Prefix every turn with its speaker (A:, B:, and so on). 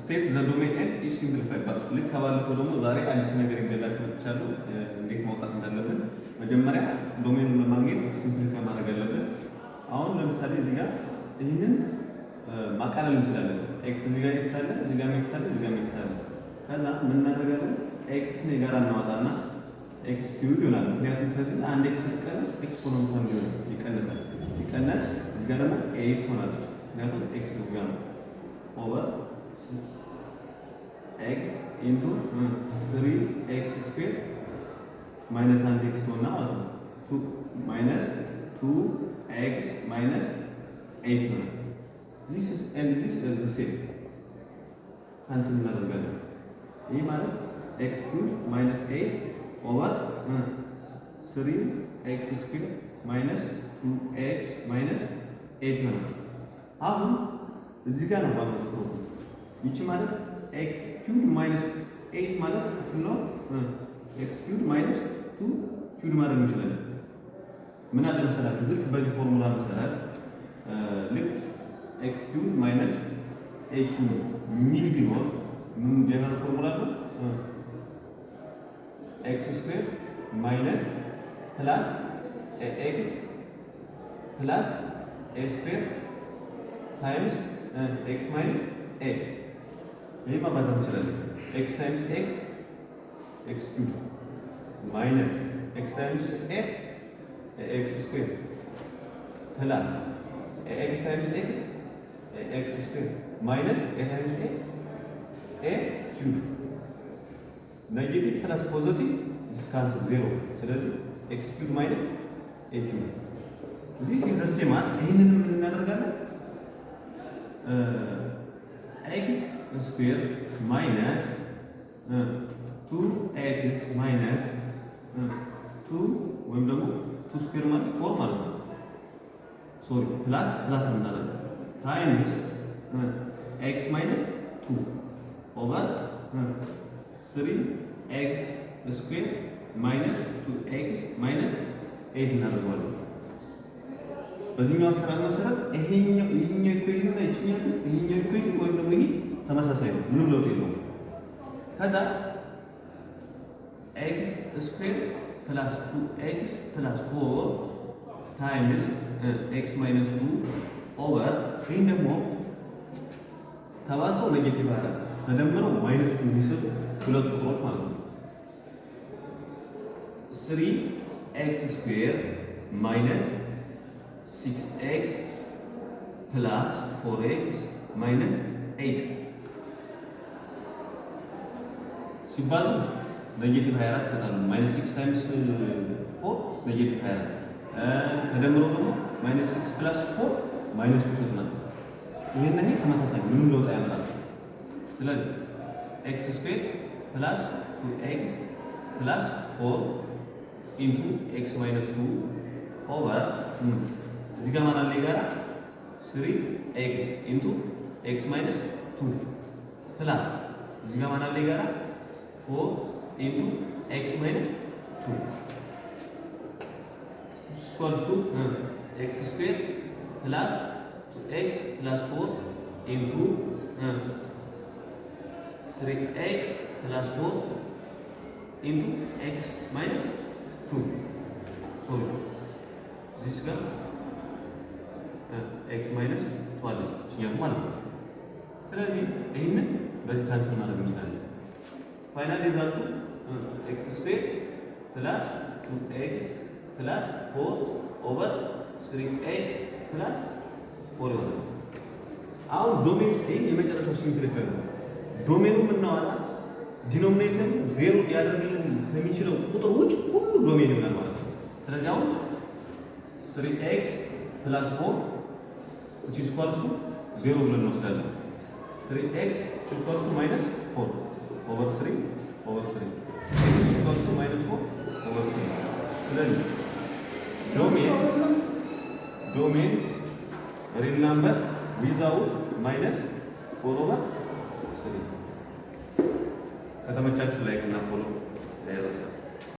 A: ስቴት ዘ ዶሜን ኤንድ ኢች ሲምፕሊፋይ ባስ ልክ ከባለፈው ደግሞ ዛሬ አዲስ ነገር ይዤላችሁ መጥቻለሁ። እንዴት ማውጣት እንዳለብን መጀመሪያ ዶሜኑን ለማግኘት ሲምፕሊፋይ ማድረግ አለብን። አሁን ለምሳሌ እዚህ ጋር ይህንን ማቃለል እንችላለን። ኤክስ እዚህ ጋር ኤክስ አለ፣ እዚህ ጋር ኤክስ አለ፣ እዚህ ጋር ኤክስ አለ። ከዛ ምን እናደርጋለን? ኤክስን የጋራ እናወጣና ኤክስ ኪዩብ ይሆናል። ምክንያቱም ከዚህ አንድ ኤክስ ሲቀነስ ኤክስፖነንቷን ይቀነሳል። ሲቀነስ እዚህ ጋር ደግሞ ኤይት ትሆናለች። ምክንያቱም ኤክስ እዚህ ጋር ነው ኦቨር ኤክስ ኢንቱ 3 ኤክስ ስኩዌር ማይነስ አንድ ኤክስ ትሆና ማለት ነው። 2 ማይነስ 2 ኤክስ ማይነስ 8 ይሆናል። this is and this is the same ካንስል እናደርጋለን። ይህ ማለት ኤክስ ኪዩብ ማይነስ 8 ኦቨር 3 ኤክስ ስኩዌር ማይነስ 2 ኤክስ ማይነስ 8 ይሆናል። አሁን እዚህ ጋር ነው ባለው ፕሮብሌም። ይቺ ማለት ኤክስ ኪዩብ ማይነስ 8 ማለት ነው ኤክስ ኪዩብ ማይነስ 2 ኪዩብ ማድረግ እንችላለን። ምን አለ መሰላችሁ? ልክ በዚህ ፎርሙላ መሰረት ልክ ኤክስ ኪዩብ ማይነስ ኤ ኪዩብ ሚል ቢኖር ምን ጀነራል ፎርሙላ ነው? ኤክስ ስኩዌር ማይነስ ፕላስ ኤክስ ፕላስ ኤ ስኩዌር ታይምስ ኤክስ ማይነስ ኤ። ይሄ ማባዛት እንችላለን። ኤክስ ታይምስ ኤክስ ኤክስ ኪዩብ ማይነስ ኤክስ ታይምስ ኤ ኤክስ ስኩዌር ፕላስ ኤክስ ታይምስ ኤክስ ኤክስ ስኩዌር ማይነስ ኤ ታይምስ ኤ ኪዩብ። ኔጌቲቭ ፕላስ ፖዚቲቭ ካንስል ዜሮ። ስለዚህ ኤክስ ኪዩብ ማይነስ ኤ ኪዩብ ዚስ ኢዝ ዘ ሴም አስ ይሄንን ምን እናደርጋለን? ኤክስ ስኩዌር ማይነስ 2 ኤክስ ማይነስ 2 ወይም ደግሞ 2 ስኩዌር ማለት 4 ማለት ነው። ሶሪ ፕላስ ፕላስ እናደርጋለን ታይምስ ኤክስ ማይነስ 2 ኦቨር 3 ኤክስ ስኩዌር ማይነስ 2 ኤክስ ማይነስ 8 እናደርገዋለን። በዚህኛው አሰራር መሰረት ይሄኛው ኢኩዌሽን እና ይችኛው ኢኩዌሽን ወይም ደግሞ ይሄ ተመሳሳይ ነው፣ ምንም ለውጥ የለውም። ከዛ ኤክስ ስኩዌር ፕላስ 2 ኤክስ ፕላስ 4 ታይምስ ኤክስ ማይነስ 2 ኦቨር ይሄን ደግሞ ተባዝተው ኔጌቲቭ አረ ተደምረው ማይነስ 2 የሚሰጡ ሁለት ቁጥሮች ማለት ነው። 3 ኤክስ ስኩዌር ማይነስ 6x ፕላስ 4x ማይነስ 8 ሲባሉ ኔጌቲቭ 24 ይሰጣሉ። ማይነስ 6 ታይምስ 4 ኔጌቲቭ 24 ተደምሮ ደግሞ ማይነስ 6 ፕላስ 4 ማይነስ 2 ይሰጣሉ። ይሄን ይሄ ተመሳሳይ ምንም ለውጥ አያመጣም። ስለዚህ x ስኩዌር ፕላስ 2x ፕላስ 4 ኢንቱ x ማይነስ 2 ኦቨር እዚህ ጋር ማን አለ ጋራ 3x ኢንቱ x ማይነስ 2 ፕላስ እዚህ ጋር ማን አለ ጋራ 4 ኢንቱ x ማይነስ 2 ስኳርስ ቱ x ስኩዌር ፕላስ 2x ፕላስ 4 ኢንቱ 3x ፕላስ 4 ኢንቱ x ማይነስ 2 ሶሪ ዚስ ጋር x ማይነስ 2 አለች እኛም ማለት ነው። ስለዚህ ይሄንን በዚህ ካንሰል ማድረግ እንችላለን። ፋይናል ሪዛልቱ x ስኩዌር ፕላስ 2x ፕላስ 4 ኦቨር 3x ፕላስ 4 ይሆናል። አሁን ዶሜን ይሄ የመጨረሻው ሲምፕሊፋይ ነው። ዶሜኑን ብናወጣ ዲኖሚኔተሩ ዜሮ ሊያደርግልን ከሚችለው ቁጥር ውጭ ሁሉ ዶሜን ይሆናል ማለት ነው። ስለዚህ አሁን 3x ፕላስ 4 which is equals to 0 ብለን እንወስዳለን። 3x which is equals to minus 4 over 3 over 3 which is equals to minus 4 over 3 ስለዚህ ዶሜን ሪል ናምበር ዊዛውት ማይነስ 4 over 3 ከተመቻችሁ ላይክ እና ፎሎ